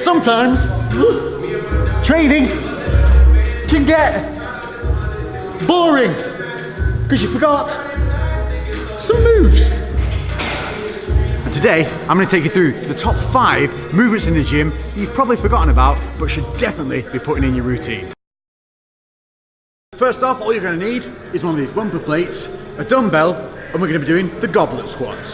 sometimes training can get boring because you forgot some moves. And today I'm going to take you through the top 5 movements in the gym you've probably forgotten about but should definitely be putting in your routine. First off, all you're going to need is one of these bumper plates, a dumbbell, and we're going to be doing the goblet squats.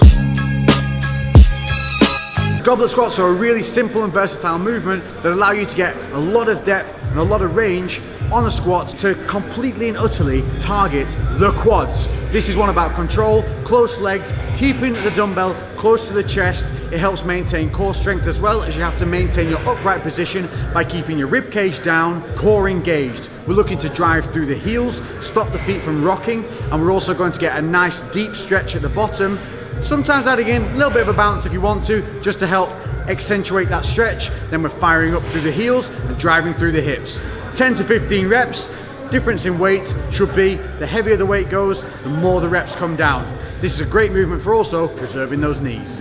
Goblet squats are a really simple and versatile movement that allow you to get a lot of depth and a lot of range on a squat to completely and utterly target the quads. This is one about control, close legs, keeping the dumbbell close to the chest. It helps maintain core strength as well as you have to maintain your upright position by keeping your rib cage down, core engaged. We're looking to drive through the heels, stop the feet from rocking, and we're also going to get a nice deep stretch at the bottom. Sometimes adding in a little bit of a bounce if you want to, just to help accentuate that stretch. Then we're firing up through the heels and driving through the hips. 10 to 15 reps. Difference in weight should be the heavier the weight goes, the more the reps come down. This is a great movement for also preserving those knees.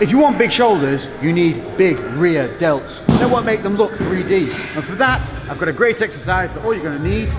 If you want big shoulders, you need big rear delts. That won't make them look 3D. And for that, I've got a great exercise that all you're going to need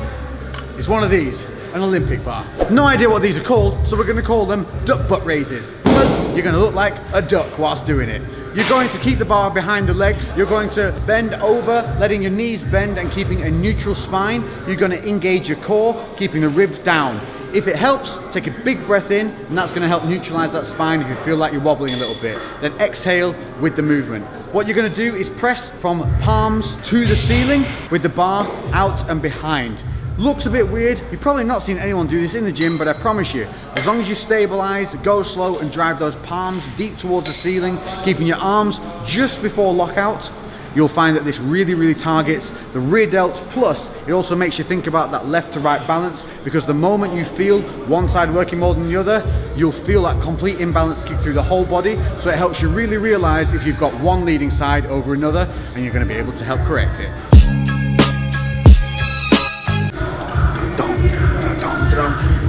is one of these, an Olympic bar. No idea what these are called, so we're going to call them duck butt raises, because you're going to look like a duck whilst doing it. You're going to keep the bar behind the legs. You're going to bend over, letting your knees bend and keeping a neutral spine. You're going to engage your core, keeping the ribs down. If it helps, take a big breath in, and that's going to help neutralize that spine if you feel like you're wobbling a little bit. Then exhale with the movement. What you're going to do is press from palms to the ceiling with the bar out and behind. Looks a bit weird. You've probably not seen anyone do this in the gym, but I promise you, as long as you stabilize, go slow and drive those palms deep towards the ceiling, keeping your arms just before lockout, you'll find that this really targets the rear delts, plus it also makes you think about that left to right balance, because the moment you feel one side working more than the other, you'll feel that complete imbalance kick through the whole body. So it helps you really realize if you've got one leading side over another, and you're going to be able to help correct it.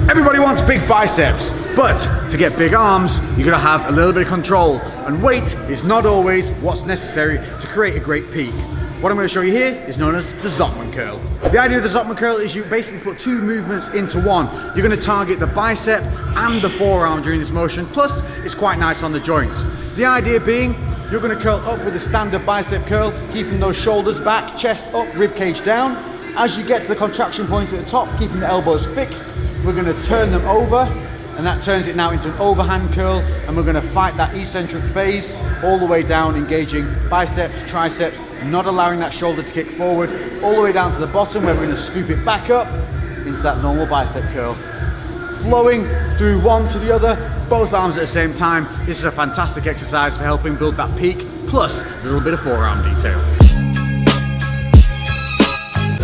Everybody wants big biceps, but to get big arms, you're gonna have a little bit of control, and weight is not always what's necessary to create a great peak. What I'm gonna show you here is known as the Zottman curl. The idea of the Zottman curl is you basically put 2 movements into one. You're gonna target the bicep and the forearm during this motion, plus it's quite nice on the joints. The idea being, you're gonna curl up with a standard bicep curl, keeping those shoulders back, chest up, rib cage down. As you get to the contraction point at the top, keeping the elbows fixed, we're going to turn them over, and that turns it now into an overhand curl, and we're going to fight that eccentric phase all the way down, engaging biceps, triceps, not allowing that shoulder to kick forward, all the way down to the bottom where we're going to scoop it back up into that normal bicep curl. Flowing through one to the other, both arms at the same time. This is a fantastic exercise for helping build that peak, plus a little bit of forearm detail.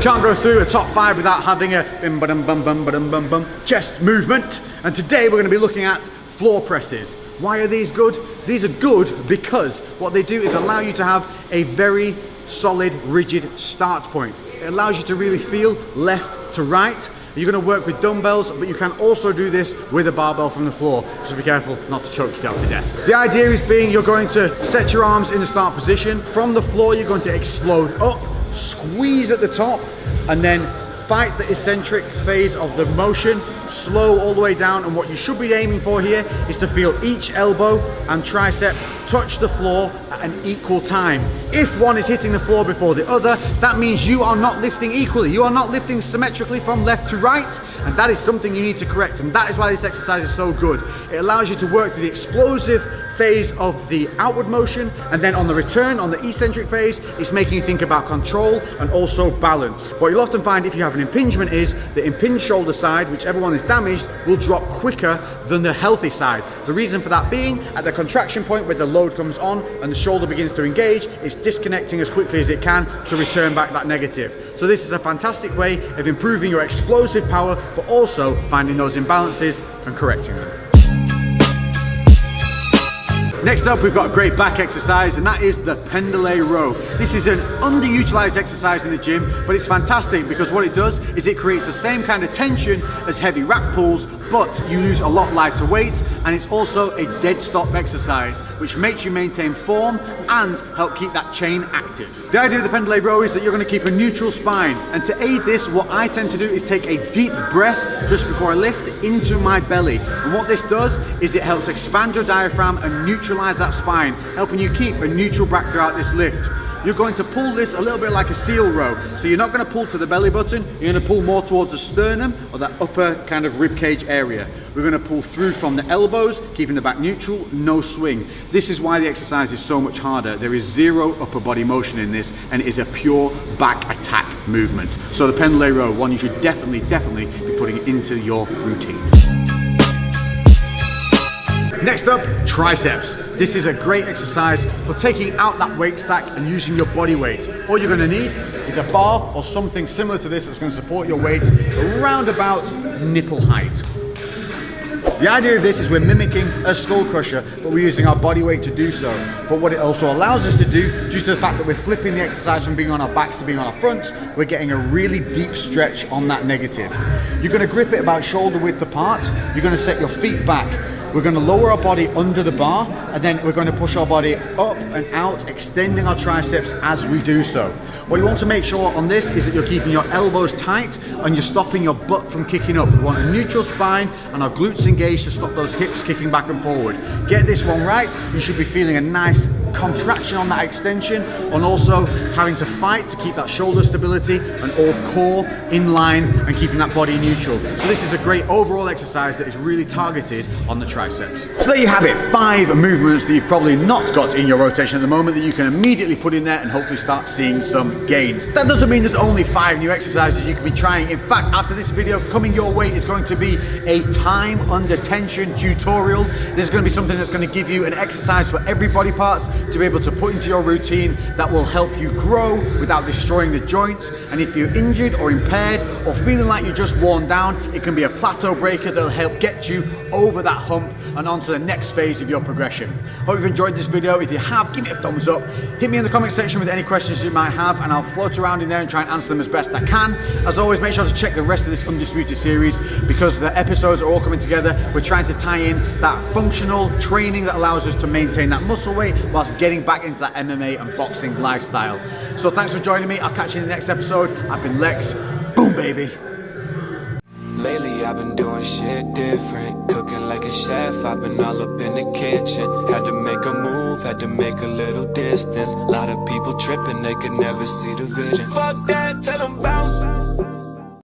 Can't go through a top 5 without having a bim ba dum bum bum ba dum bum bum chest movement. And today we're going to be looking at floor presses. Why are these good? These are good because what they do is allow you to have a very solid, rigid start point. It allows you to really feel left to right. You're going to work with dumbbells, but you can also do this with a barbell from the floor. Just be careful not to choke yourself to death. The idea is being you're going to set your arms in the start position. From the floor, you're going to explode up, squeeze at the top, and then fight the eccentric phase of the motion, slow all the way down. And what you should be aiming for here is to feel each elbow and tricep touch the floor at an equal time. If one is hitting the floor before the other, that means you are not lifting equally. You are not lifting symmetrically from left to right, and that is something you need to correct. And that is why this exercise is so good. It allows you to work through the explosive phase of the outward motion, and then on the return, on the eccentric phase, it's making you think about control and also balance. What you'll often find if you have an impingement is the impinged shoulder side, whichever one is damaged, will drop quicker than the healthy side. The reason for that being, at the contraction point where the load comes on and the shoulder begins to engage, it's disconnecting as quickly as it can to return back that negative. So this is a fantastic way of improving your explosive power, but also finding those imbalances and correcting them. Next up, we've got a great back exercise, and that is the pendlay row. This is an underutilized exercise in the gym, but it's fantastic because what it does is it creates the same kind of tension as heavy rack pulls, but you lose a lot lighter weight, and it's also a dead stop exercise, which makes you maintain form and help keep that chain active. The idea of the pendlay row is that you're going to keep a neutral spine, and to aid this, what I tend to do is take a deep breath just before I lift into my belly. And what this does is it helps expand your diaphragm and neutralize that spine, helping you keep a neutral back throughout this lift. You're going to pull this a little bit like a seal row. So you're not going to pull to the belly button, you're going to pull more towards the sternum or that upper kind of rib cage area. We're going to pull through from the elbows, keeping the back neutral, no swing. This is why the exercise is so much harder. There is zero upper body motion in this, and it is a pure back attack movement. So the pendlay row, one you should definitely be putting into your routine. Next up, triceps. This is a great exercise for taking out that weight stack and using your body weight. All you're going to need is a bar or something similar to this that's going to support your weight around about nipple height. The idea of this is we're mimicking a skull crusher, but we're using our body weight to do so. But what it also allows us to do, due to the fact that we're flipping the exercise from being on our backs to being on our fronts, we're getting a really deep stretch on that negative. You're going to grip it about shoulder width apart. You're going to set your feet back. We're going to lower our body under the bar, and then we're going to push our body up and out, extending our triceps as we do so. What you want to make sure on this is that you're keeping your elbows tight and you're stopping your butt from kicking up. We want a neutral spine and our glutes engaged to stop those hips kicking back and forward. Get this one right, you should be feeling a nice contraction on that extension, and also having to fight to keep that shoulder stability and all core in line and keeping that body neutral. So this is a great overall exercise that is really targeted on the triceps. So there you have it, 5 movements that you've probably not got in your rotation at the moment that you can immediately put in there and hopefully start seeing some gains. That doesn't mean there's only 5 new exercises you can be trying. In fact, after this video, coming your way is going to be a time under tension tutorial. This is going to be something that's going to give you an exercise for every body part to be able to put into your routine that will help you grow without destroying the joints. And if you're injured or impaired or feeling like you're just worn down, it can be a plateau breaker that'll help get you over that hump and onto the next phase of your progression. Hope you've enjoyed this video. If you have, give me a thumbs up. Hit me in the comment section with any questions you might have, and I'll float around in there and try and answer them as best I can. As always, make sure to check the rest of this Undisputed series, because the episodes are all coming together. We're trying to tie in that functional training that allows us to maintain that muscle weight whilst getting back into that MMA and boxing lifestyle. So thanks for joining me. I'll catch you in the next episode. I've been Lex. Boom, baby. Lately I've been doing shit different, cooking like a chef, I've been all up in the kitchen. Had to make a move, had to make a little distance. A lot of people tripping, they could never see the vision. Fuck that, tell them bounce.